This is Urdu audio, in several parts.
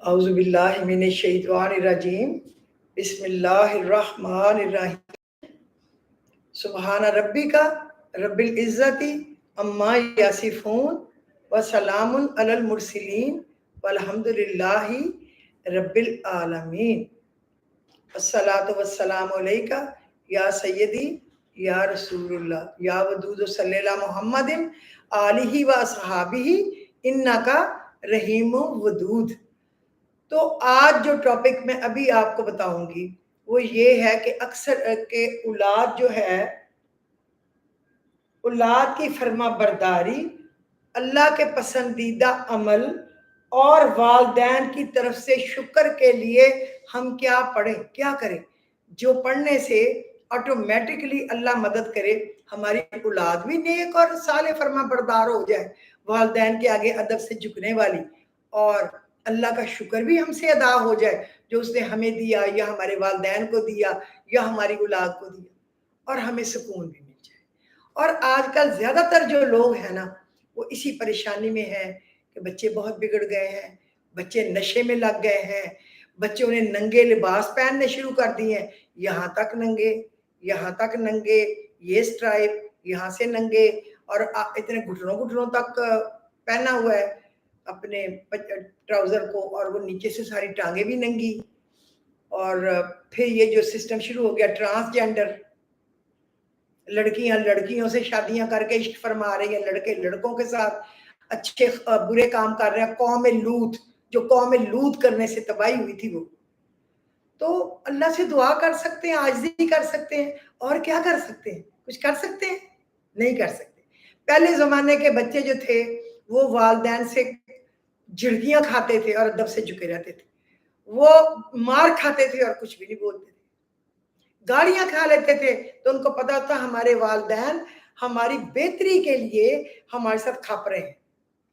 اعوذ باللہ من الشیطان الرجیم بسم اللہ الرحمن الرحیم سبحان ربک رب العزت عما یصفون وسلام علی المرسلین والحمد للہ رب العالمین الصلاۃ والسلام علیکہ یا سیدی یا رسول اللہ یا ودود صلی اللہ محمد آلہ و اصحابہ انکا رحیم ودود۔ تو آج جو ٹاپک میں ابھی آپ کو بتاؤں گی وہ یہ ہے کہ اکثر کہ اولاد جو ہے، اولاد کی فرما برداری، اللہ کے پسندیدہ عمل اور والدین کی طرف سے شکر کے لیے ہم کیا پڑھیں، کیا کریں، جو پڑھنے سے آٹومیٹکلی اللہ مدد کرے، ہماری اولاد بھی نیک اور صالح فرما بردار ہو جائے، والدین کے آگے ادب سے جھکنے والی، اور اللہ کا شکر بھی ہم سے ادا ہو جائے جو اس نے ہمیں دیا یا ہمارے والدین کو دیا یا ہماری اولاد کو دیا، اور ہمیں سکون بھی مل جائے۔ اور آج کل زیادہ تر جو لوگ ہیں نا وہ اسی پریشانی میں ہیں کہ بچے بہت بگڑ گئے ہیں، بچے نشے میں لگ گئے ہیں، بچوں نے ننگے لباس پہننے شروع کر دیے ہیں، یہاں تک ننگے، یہاں تک ننگے، یہ سٹرائپ، یہاں سے ننگے، اور اتنے گھٹنوں تک پہنا ہوا ہے اپنے ٹراؤزر کو، اور وہ نیچے سے ساری ٹانگیں بھی ننگی۔ اور پھر یہ جو سسٹم شروع ہو گیا ٹرانسجینڈر، لڑکیاں لڑکیوں سے شادیاں کر کے عشق فرما رہی ہیں، لڑکے لڑکوں کے ساتھ اچھے برے کام کر رہے ہیں، قوم لوط، جو قوم لوط کرنے سے تباہی ہوئی تھی وہ۔ تو اللہ سے دعا کر سکتے ہیں، عاجزی کر سکتے ہیں، اور کیا کر سکتے ہیں؟ کچھ کر سکتے ہیں؟ نہیں کر سکتے۔ پہلے زمانے کے بچے جو تھے وہ والدین سے جھڑکیاں کھاتے تھے اور ادب سے جھکے رہتے تھے، وہ مار کھاتے تھے اور کچھ بھی نہیں بولتے تھے، گالیاں کھا لیتے تھے تو ان کو پتا تھا ہمارے والدین ہماری بہتری کے لیے ہمارے ساتھ کھپ رہے ہیں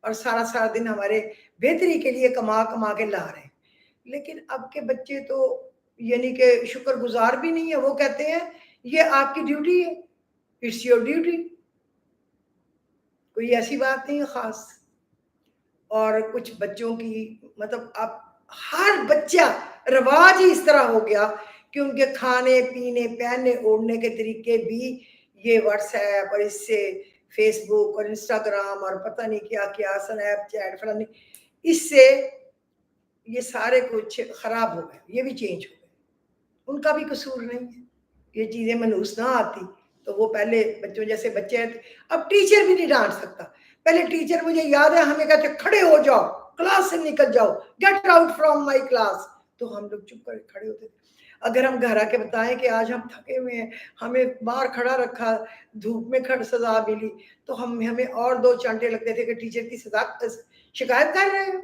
اور سارا سارا دن ہمارے بہتری کے لیے کما کما کے لا رہے ہیں۔ لیکن اب کے بچے تو یعنی کہ شکر گزار بھی نہیں ہے، وہ کہتے ہیں یہ آپ کی ڈیوٹی ہے، اٹس یور ڈیوٹی، کوئی ایسی بات نہیں ہے خاص۔ اور کچھ بچوں کی مطلب اب ہر بچہ رواج ہی اس طرح ہو گیا کہ ان کے کھانے پینے پہننے اوڑھنے کے طریقے بھی یہ واٹس ایپ اور اس سے فیس بک اور انسٹاگرام اور پتہ نہیں کیا کیا سنیپ چیٹ فلانی، اس سے یہ سارے کچھ خراب ہو گئے، یہ بھی چینج ہو گئے۔ ان کا بھی قصور نہیں ہے، یہ چیزیں منحوس نہ آتی تو وہ پہلے بچوں جیسے بچے ہیں، اب ٹیچر بھی نہیں ڈانٹ سکتا۔ پہلے ٹیچر مجھے یاد ہے ہمیں کہتے کھڑے ہو جاؤ، کلاس سے نکل جاؤ، get out from my class, تو ہم لوگ چپ کر کھڑے ہوتے تھے۔ اگر ہم گھر آ کے بتائیں کہ آج ہم تھکے ہوئے ہیں، ہمیں باہر کھڑا رکھا، دھوپ میں کھڑ سزا ملی، تو ہمیں اور دو چانٹے لگتے تھے کہ ٹیچر کی شکایت کر رہے ہو،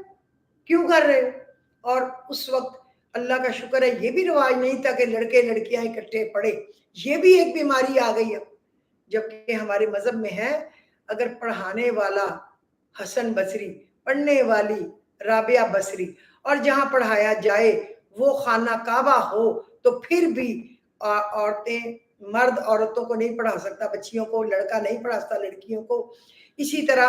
کیوں کر رہے ہو؟ اور اس وقت اللہ کا شکر ہے یہ بھی رواج نہیں تھا کہ لڑکے لڑکیاں اکٹھے پڑھے، یہ بھی ایک بیماری آ گئی ہے، جبکہ ہمارے مذہب میں ہے اگر پڑھانے والا حسن بصری، پڑھنے والی رابعہ بصری، اور جہاں پڑھایا جائے وہ خانہ کعبہ ہو تو پھر بھی عورتیں مرد عورتوں کو نہیں پڑھا سکتا، بچیوں کو لڑکا نہیں پڑھا سکتا لڑکیوں کو، اسی طرح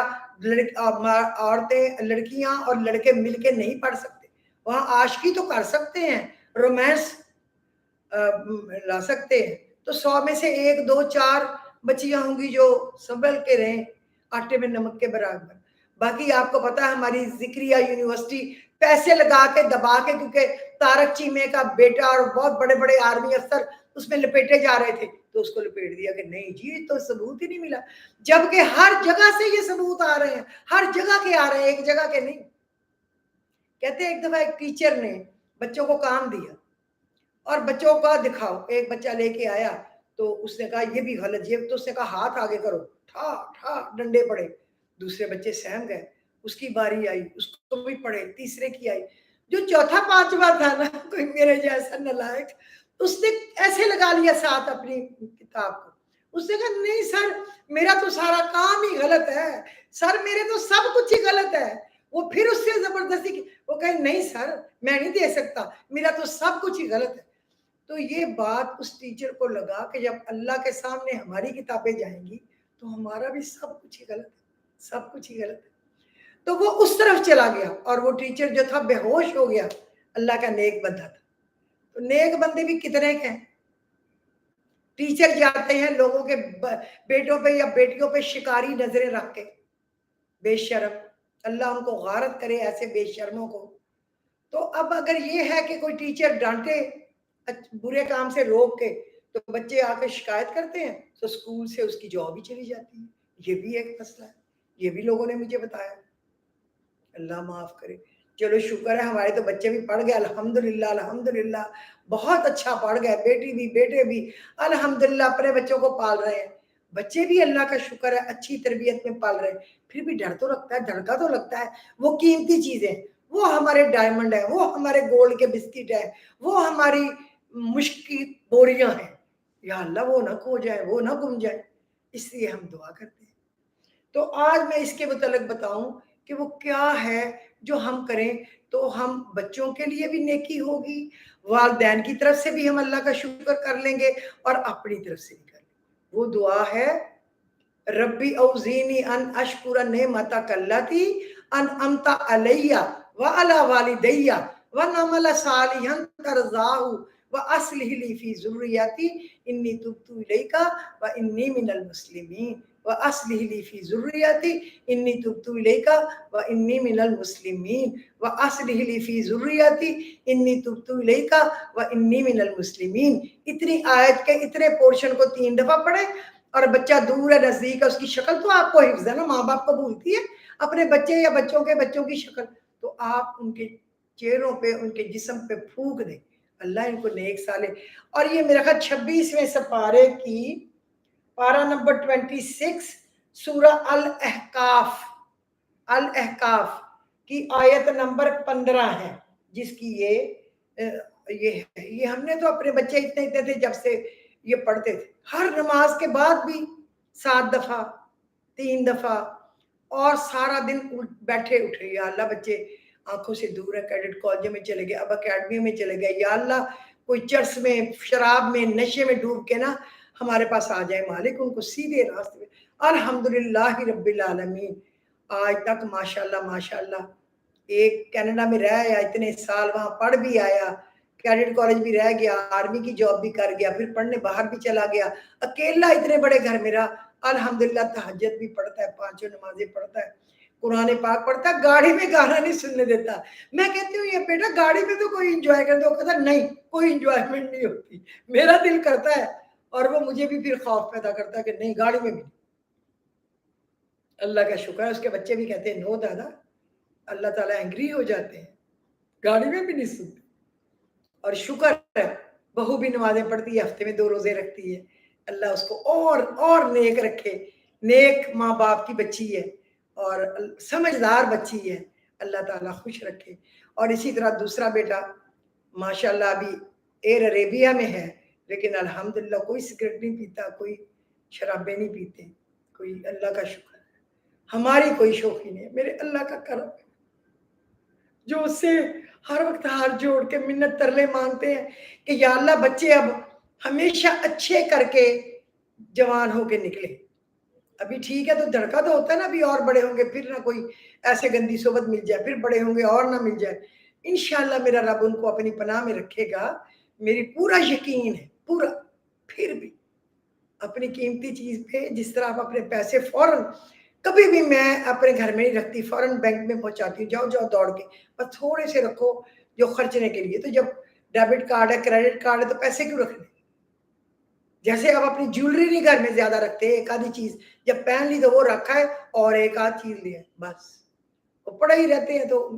عورتیں لڑکیاں اور لڑکے مل کے نہیں پڑھ سکتے، وہاں عاشقی تو کر سکتے ہیں، رومانس لا سکتے ہیں، تو 100 میں سے 1 2 4 بچیاں ہوں گی جو سنبھل کے رہیں آٹے میں نمک کے برابر۔ باقی آپ کو پتا ہے ہماری ذکریہ یونیورسٹی پیسے لگا کے دبا کے، کیونکہ طارق چیمے کا بیٹا اور بہت بڑے بڑے آرمی افسر اس میں لپیٹے جا رہے تھے تو اس کو لپیٹ دیا کہ نہیں جی تو ثبوت ہی نہیں ملا، جبکہ ہر جگہ سے یہ ثبوت آ رہے ہیں، ہر جگہ کے آ رہے ہیں، ایک جگہ کے نہیں۔ کہتے ہیں ایک دفعہ ایک ٹیچر نے بچوں کو کام دیا اور بچوں کا دکھاؤ، ایک بچہ لے کے آیا تو اس نے کہا یہ بھی غلط، یہ تو اس نے کہا ہاتھ آگے کرو، ٹھا ٹھا ڈنڈے پڑے، دوسرے بچے سہم گئے، اس کی باری آئی، اس کو بھی پڑھے، تیسرے کی آئی، جو چوتھا پانچواں تھا نا کوئی میرے جیسا نالائق، اس نے ایسے لگا لیا ساتھ اپنی کتاب کو، اس نے کہا نہیں سر میرا تو سارا کام ہی غلط ہے، سر میرے تو سب کچھ ہی غلط ہے۔ وہ پھر اس سے زبردستی کی، وہ کہے نہیں سر میں نہیں دے سکتا، میرا تو سب کچھ ہی غلط ہے۔ تو یہ بات اس ٹیچر کو لگا کہ جب اللہ کے سامنے ہماری کتابیں جائیں گی تو ہمارا بھی سب کچھ ہی غلط ہے، سب کچھ ہی غلط ہے۔ تو وہ اس طرف چلا گیا اور وہ ٹیچر جو تھا بے ہوش ہو گیا. اللہ کا نیک بندہ تھا. تو نیک بندے بھی کتنے کے ہیں. ٹیچر جاتے ہیں لوگوں کے بیٹوں پہ یا بیٹیوں پہ شکاری نظریں رکھ کے, بے شرم. اللہ ان کو غارت کرے ایسے بے شرموں کو. تو اب اگر یہ ہے کہ کوئی ٹیچر ڈانٹے برے کام سے روک کے تو بچے آ کے شکایت کرتے ہیں تو اسکول سے اس کی جاب ہی چلی جاتی ہے. یہ بھی ایک مسئلہ ہے, یہ بھی لوگوں نے مجھے بتایا. اللہ معاف کرے. چلو شکر ہے ہمارے تو بچے بھی پڑھ گئے الحمدللہ الحمدللہ, بہت اچھا پڑھ گئے, بیٹی بھی بیٹے بھی الحمدللہ اپنے بچوں کو پال رہے ہیں. بچے بھی اللہ کا شکر ہے اچھی تربیت میں پال رہے ہیں. پھر بھی ڈر تو لگتا ہے, دھڑکا تو لگتا ہے. وہ قیمتی چیزیں, وہ ہمارے ڈائمنڈ ہیں, وہ ہمارے گولڈ کے بسکٹ ہیں, وہ ہماری مشک کی بوریاں ہیں. یا اللہ وہ نہ کھو جائے, وہ نہ گم جائے. اس لیے ہم دعا کرتے ہیں. تو آج میں اس کے متعلق بتاؤں کہ وہ کیا ہے جو ہم کریں تو ہم بچوں کے لیے بھی نیکی ہوگی, والدین کی طرف سے بھی ہم اللہ کا شکر کر لیں گے اور اپنی طرف سے بھی کر لیں گے. وہ دعا ہے ربی اوزینی ان اشکر نعمتک التی انعمت علی وعلی والدی ونعمل صالحا ترضاہ واصلح لی فی ذریتی انی تبت الیک وانی من المسلمین وَأَصْلِحْ لِي فِي ذُرِّيَّتِي إِنِّي تُبْتُ إِلَيْكَ وَإِنِّي مِنَ الْمُسْلِمِينَ وَأَصْلِحْ لِي فِي ذُرِّيَّتِي إِنِّي تُبْتُ إِلَيْكَ وَإِنِّي مِنَ الْمُسْلِمِينَ. اتنی آیت کے اتنے پورشن کو 3 دفعہ پڑھیں اور بچہ دور ہے نزدیک ہے, اس کی شکل تو آپ کو حفظ ہے نا, ماں باپ کو بھولتی ہے اپنے بچے یا بچوں کی شکل, تو آپ ان کے چہروں پہ ان کے جسم پہ پھونک دیں, اللہ ان کو نیک صالح. اور یہ میرا خیال 26ویں سپارے کی پارہ نمبر 26 سورہ الاحقاف کی آیت نمبر 15 ہے, جس کی یہ ہم نے تو اپنے بچے اتنے تھے جب سے یہ پڑھتے تھے, ہر نماز کے بعد بھی 7 دفعہ 3 دفعہ, اور سارا دن بیٹھے اٹھے. یا اللہ بچے آنکھوں سے دور ہے, کیڈٹ کالجوں میں چلے گئے, اب اکیڈمیوں میں چلے گئے, یا اللہ کوئی چرس میں شراب میں نشے میں ڈوب کے نا ہمارے پاس آ جائے, مالک ان کو سیدھے راستے میں. الحمدللہ رب العالمین. آج تک ماشاءاللہ ایک کینیڈا میں رہ آیا, اتنے سال وہاں پڑھ بھی آیا, کیڈٹ کالج بھی رہ گیا, آرمی کی جاب بھی کر گیا, پھر پڑھنے باہر بھی چلا گیا, اکیلا اتنے بڑے گھر میں رہا. الحمدللہ تہجد بھی پڑھتا ہے, 5 نمازیں پڑھتا ہے, قرآن پاک پڑھتا ہے, گاڑی میں گانا نہیں سننے دیتا. میں کہتی ہوں یہ بیٹا گاڑی میں تو کوئی انجوائے کرتا, وہ کہتا نہیں کوئی انجوائمنٹ نہیں ہوتی. میرا دل کرتا ہے اور وہ مجھے بھی پھر خوف پیدا کرتا ہے کہ نہیں گاڑی میں بھی. اللہ کا شکر ہے اس کے بچے بھی کہتے ہیں نو دادا, اللہ تعالیٰ اینگری ہو جاتے ہیں, گاڑی میں بھی نہیں سنتے. اور شکر ہے بہو بھی نمازیں پڑھتی ہے, ہفتے میں 2 روزے رکھتی ہے. اللہ اس کو اور نیک رکھے, نیک ماں باپ کی بچی ہے اور سمجھدار بچی ہے, اللہ تعالیٰ خوش رکھے. اور اسی طرح دوسرا بیٹا ماشاءاللہ ابھی ایئر عربیہ میں ہے, لیکن الحمدللہ کوئی سگریٹ نہیں پیتا, کوئی شرابیں نہیں پیتے, کوئی اللہ کا شکر ہے. ہماری کوئی شوخی نہیں ہے, میرے اللہ کا کرم ہے جو اس سے ہر وقت ہاتھ جوڑ کے منت ترلے مانگتے ہیں کہ یا اللہ بچے اب ہمیشہ اچھے کر کے جوان ہو کے نکلے. ابھی ٹھیک ہے تو دھڑکا تو ہوتا ہے نا, ابھی اور بڑے ہوں گے پھر نہ کوئی ایسے گندی صحبت مل جائے, پھر بڑے ہوں گے اور نہ مل جائے. انشاءاللہ میرا رب ان کو اپنی پناہ میں رکھے گا, میری پورا یقین ہے پورا. پھر بھی اپنی قیمتی چیز پہ جس طرح آپ اپنے پیسے فوراً, کبھی بھی میں اپنے گھر میں نہیں رکھتی, فوراً بینک میں پہنچاتی ہوں, جاؤ دوڑ کے, بس تھوڑے سے رکھو جو خرچنے کے لیے. تو جب ڈیبٹ کارڈ ہے کریڈٹ کارڈ ہے تو پیسے کیوں رکھنے. جیسے آپ اپنی جیولری نہیں گھر میں زیادہ رکھتے, ایک آدھی چیز جب پہن لی تو وہ رکھا ہے اور ایک آدھ چیز لیا, بس وہ پڑے ہی رہتے ہیں. تو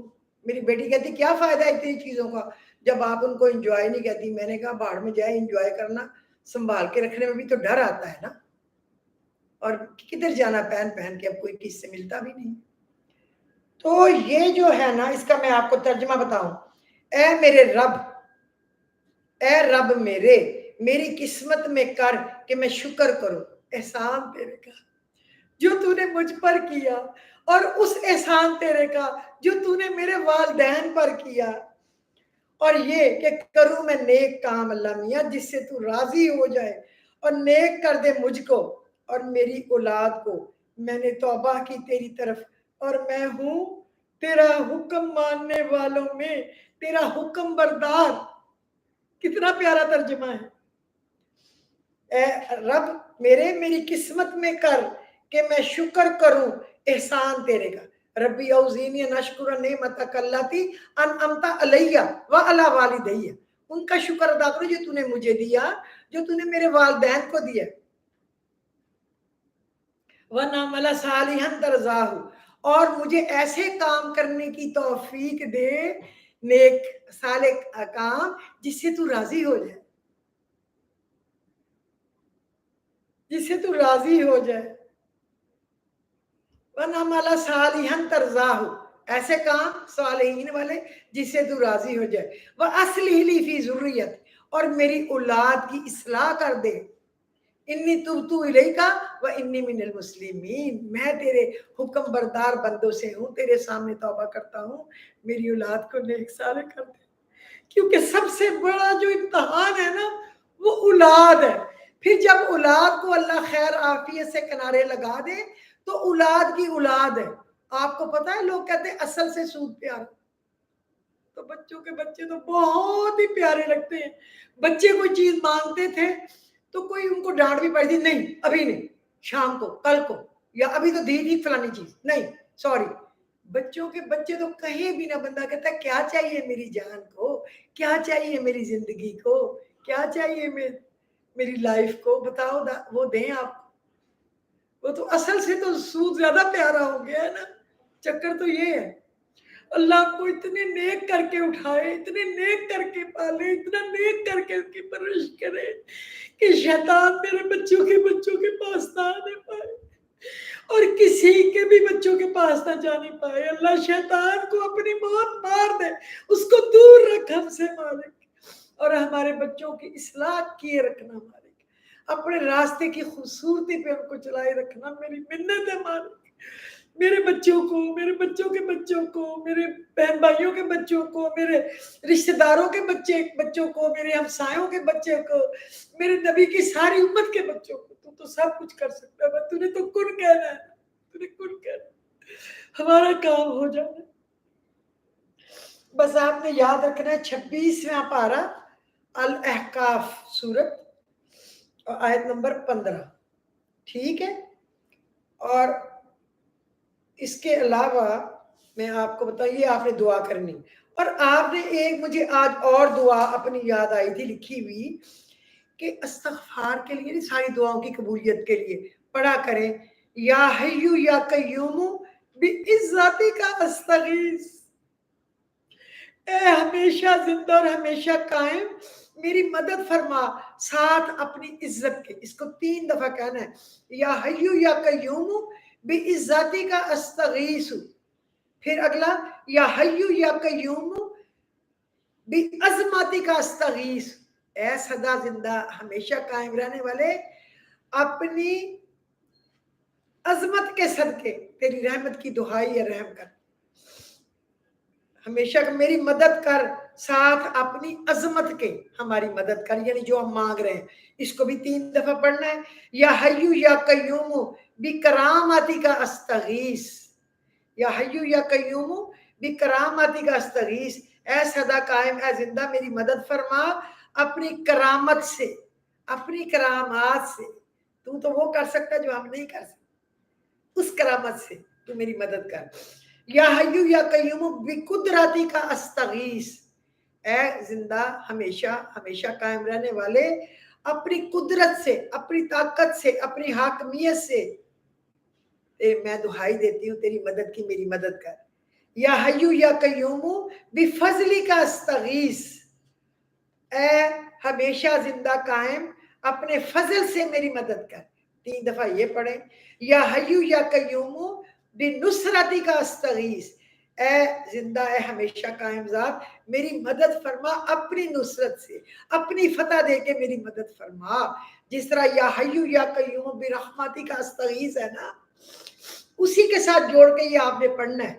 میری بیٹی کہتی کیا فائدہ ہے اتنی چیزوں کا جب آپ ان کو انجوائے نہیں کہتی. میں نے کہا بھاڑ میں جائے, انجوائے کرنا سنبھال کے رکھنے میں بھی تو ڈر آتا ہے نا, اور کدھر جانا پہن کے, اب کوئی کس سے ملتا بھی نہیں. تو یہ جو ہے نا اس کا میں آپ کو ترجمہ بتاؤں, اے میرے رب, اے رب میری قسمت میں کر کہ میں شکر کروں احسان تیرے کا جو تو نے مجھ پر کیا, اور اس احسان تیرے کا جو تو نے میرے والدین پر کیا, اور یہ کہ کروں میں نیک کام اللہ میاں جس سے تو راضی ہو جائے, اور نیک کر دے مجھ کو اور میری اولاد کو. میں نے توبہ کی تیری طرف اور میں ہوں تیرا حکم ماننے والوں میں تیرا حکم بردار. کتنا پیارا ترجمہ ہے. اے رب میرے میری قسمت میں کر کہ میں شکر کروں احسان تیرے کا. ربی اوزینی ان اشکر نعمتک اللاتی انعمت علیہ وعلی والدیہ. ان کا شکر ادا کرو جو تو نے مجھے دیا، جو تو نے میرے والدین کو دیا. وَنَعْمَلَ صَالِحًا تَرْضَاهُ، اور مجھے ایسے کام کرنے کی توفیق دے، نیک صالح کام جس سے تو راضی ہو جائے، جس سے تو راضی ہو جائے. وَنَعْمَلَ صَالِحًا تَرْضَاهُ، ایسے کام صالحین والے جس سے تو راضی ہو جائے. وَأَصْلِحْ لِي فِي ذُرِّيَّتِي، اور میری اولاد کی اصلاح کر دے. انی تبتو الیکا و انی من المسلمین، میں تیرے حکم بردار بندوں سے ہوں، تیرے سامنے توبہ کرتا ہوں، میری اولاد کو نیک صالح کر دے. کیونکہ سب سے بڑا جو امتحان ہے نا وہ اولاد ہے. پھر جب اولاد کو اللہ خیر عافیت سے کنارے لگا دے تو اولاد کی اولاد ہے. آپ کو پتا ہے لوگ کہتے ہیں اصل سے سود پیارا، تو بچوں کے بچے تو بہت ہی پیارے لگتے ہیں. بچے کوئی چیز مانگتے تھے تو کوئی ان کو ڈانٹ بھی پڑی تھی، نہیں ابھی نہیں، شام کو، کل کو، یا ابھی تو دی تھی فلانی چیز، نہیں سوری. بچوں کے بچے تو کہیں بھی نہ بندہ کہتا ہے کیا چاہیے میری جان کو، کیا چاہیے میری زندگی کو، کیا چاہیے میری لائف کو، بتاؤ وہ دیں آپ. وہ تو اصل سے تو سود زیادہ پیارا ہو گیا ہے نا. چکر تو یہ ہے. اللہ کو اتنے نیک کر کے اٹھائے، اتنے نیک کر کے پالے، اتنا نیک کر کے ان کی پرورش کرے کہ شیطان میرے بچوں کے پاس نہ آنے پائے اور کسی کے بھی بچوں کے پاس نہ جانے پائے. اللہ شیطان کو اپنی موت مار دے، اس کو دور رکھ ہم سے مالک، اور ہمارے بچوں کی اصلاح کیے رکھنا مالک. اپنے راستے کی خوبصورتی پہ ان کو چلائے رکھنا میری منت ہے مالک. میرے بچوں کو، میرے بچوں کے بچوں کو، میرے بہن بھائیوں کے بچوں کو، میرے رشتہ داروں کے بچوں کو، میرے ہمسایوں کے بچوں کو، میرے نبی کی ساری امت کے بچوں کو. تو سب کچھ کر سکتا ہے، تو نے تو کن کہنا ہے، تو نے کن کہنا، ہمارا کام ہو جانا. بس آپ نے یاد رکھنا ہے 26واں پارہ الاحقاف سورت اور آیت نمبر 15، ٹھیک ہے. اور اس کے علاوہ میں آپ کو بتاؤں یہ آپ نے دعا کرنی. اور آپ نے ایک مجھے آج اور دعا اپنی یاد آئی تھی لکھی ہوئی کہ استغفار کے لیے، ساری دعاؤں کی قبولیت کے لیے پڑھا کریں یا حیو یا قیوم بعزتی کا استغیث. اے ہمیشہ زندہ اور ہمیشہ قائم میری مدد فرما ساتھ اپنی عزت کے. اس کو 3 دفعہ کہنا ہے، یا حیو یا قیوم بعزتی کا استغیث. پھر اگلا یا حیو یا قیوم بعظمتی کا استغیث. اے سدا زندہ ہمیشہ قائم رہنے والے، اپنی عظمت کے صدقے تیری رحمت کی دہائی یا رحم کر، ہمیشہ میری مدد کر ساتھ اپنی عظمت کے ہماری مدد کر. یعنی جو ہم مانگ رہے ہیں اس کو بھی 3 دفعہ پڑھنا ہے. یا حیو یا قیوم بکرامتی کا استغیث، یا حیو یا قیوم بکرامتی کا استغیث. اے سدا قائم، اے زندہ میری مدد فرما اپنی کرامت سے، اپنی کرامات سے. تو وہ کر سکتا جو ہم نہیں کر سکتے، اس کرامت سے تو میری مدد کر. یا حیو یا قیوم بقدرتی کا استغیث. اے زندہ ہمیشہ ہمیشہ قائم رہنے والے، اپنی قدرت سے، اپنی طاقت سے، اپنی حاکمیت سے میں دہائی دیتی ہوں تیری مدد کی، میری مدد کر. یا حیو یا قیوم بفضلی کا استغیث. اے ہمیشہ زندہ قائم اپنے فضل سے میری مدد کر. 3 دفعہ یہ پڑھیں. یا حیو یا قیوم بنصرتی کا استغیث. اے زندہ اے ہمیشہ قائم ذات میری مدد فرما اپنی نصرت سے، اپنی فتح دے کے میری مدد فرما. جس طرح یا حیو یا قیوم برحمتی کا استغیث ہے نا، اسی کے ساتھ جوڑ کے یہ آپ نے پڑھنا ہے.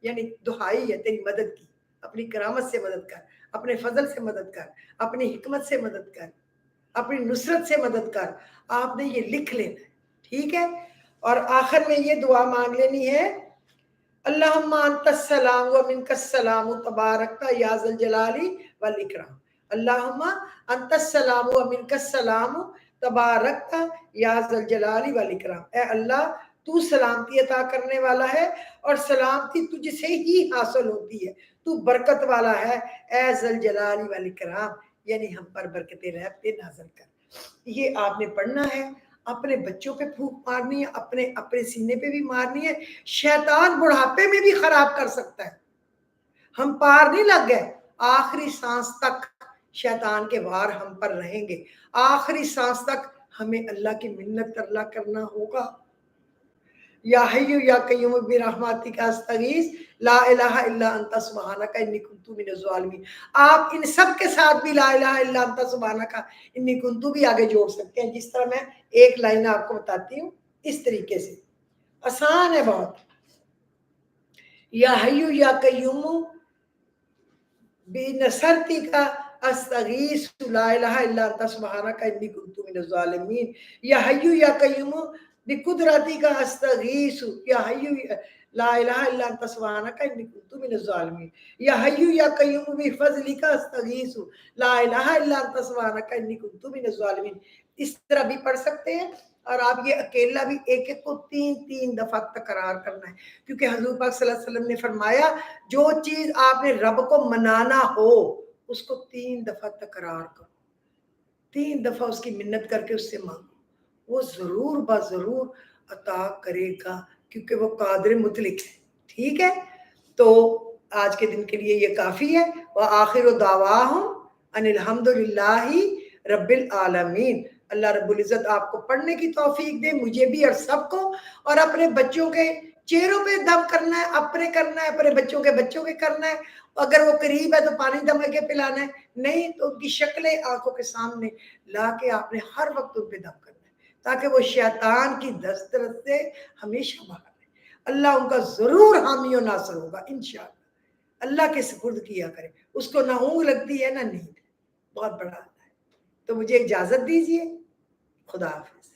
یعنی دہائی ہے تیری مدد کی، اپنی کرامت سے مدد کر، اپنے فضل سے مدد کر، اپنی حکمت سے مدد کر، اپنی نصرت سے مدد کر. آپ نے یہ لکھ لینا ہے، ٹھیک ہے. اور آخر میں یہ دعا مانگ لینی ہے اللہم انت السلام و منک السلام تبارک یا ذا الجلال والاکرام، اللہم انت السلام و منک السلام تبارک یا ذا الجلال والاکرام، اے اللہ تو سلامتی عطا کرنے والا ہے اور سلامتی تجھ سے ہی حاصل ہوتی ہے، تو برکت والا ہے، اے ذا الجلال والاکرام، یعنی ہم پر برکت رحمت نازل کر۔ یہ آپ نے پڑھنا ہے، اپنے بچوں پہ پھونک مارنی ہے، اپنے سینے پہ بھی مارنی ہے۔ شیطان بڑھاپے میں بھی خراب کر سکتا ہے، ہم پار نہیں لگ گئے، آخری سانس تک شیطان کے وار ہم پر رہیں گے، آخری سانس تک ہمیں اللہ کی منت اللہ کرنا ہوگا۔ یا حی یا قیوم برحمتک استغیث لا الہ الا انت سبحانک انی کنت من الظالمین۔ آپ ان سب کے ساتھ بھی لا الہ الا انت سبحانک انی کنت بھی آگے جوڑ سکتے ہیں، جس طرح میں ایک لائن آپ کو بتاتی ہوں، اس طریقے سے آسان ہے بہت۔ یا حی یا قیوم بنصرتک استغیث لا الہ الا انت سبحانک انی کنت من الظالمین، یا حی یا قیوم بقدرتک استغیث یا حی لا الہ الا انت سبحانک انی کنت من الظالمین، یا حی یا قیوم بفضلک استغیث لا الہ الا انت سبحانک انی کنت من الظالمین۔ اس طرح بھی پڑھ سکتے ہیں، اور آپ یہ اکیلا بھی ایک ایک کو 3 دفعہ تکرار کرنا ہے، کیونکہ حضور پاک صلی اللہ علیہ وسلم نے فرمایا جو چیز آپ نے رب کو منانا ہو اس کو 3 دفعہ تکرار کرو، 3 دفعہ اس کی منت کر کے اس سے مانگو، وہ ضرور بضرور عطا کرے گا، کیونکہ وہ قادر مطلق ہے۔ ٹھیک ہے، تو آج کے دن کے لیے یہ کافی ہے۔ وآخر دعواہم ان الحمد للہ رب العالمین۔ اللہ رب العزت آپ کو پڑھنے کی توفیق دے، مجھے بھی اور سب کو، اور اپنے بچوں کے چہروں پہ دم کرنا ہے، اپنے کرنا ہے، اپنے بچوں کے کرنا ہے، اگر وہ قریب ہے تو پانی دم کے پلانا ہے، نہیں تو ان کی شکلیں آنکھوں کے سامنے لا کے آپ نے ہر وقت ان پہ دم کرنا ہے، تاکہ وہ شیطان کی دسترس سے ہمیشہ باہر رہے۔ اللہ ان کا ضرور حامی و ناصر ہوگا انشاءاللہ۔ اللہ کے سپرد کیا کرے، اس کو نہ اونگ لگتی ہے نہ نیند، بہت بڑا اللہ ہے۔ تو مجھے اجازت دیجیے، خدا حافظ۔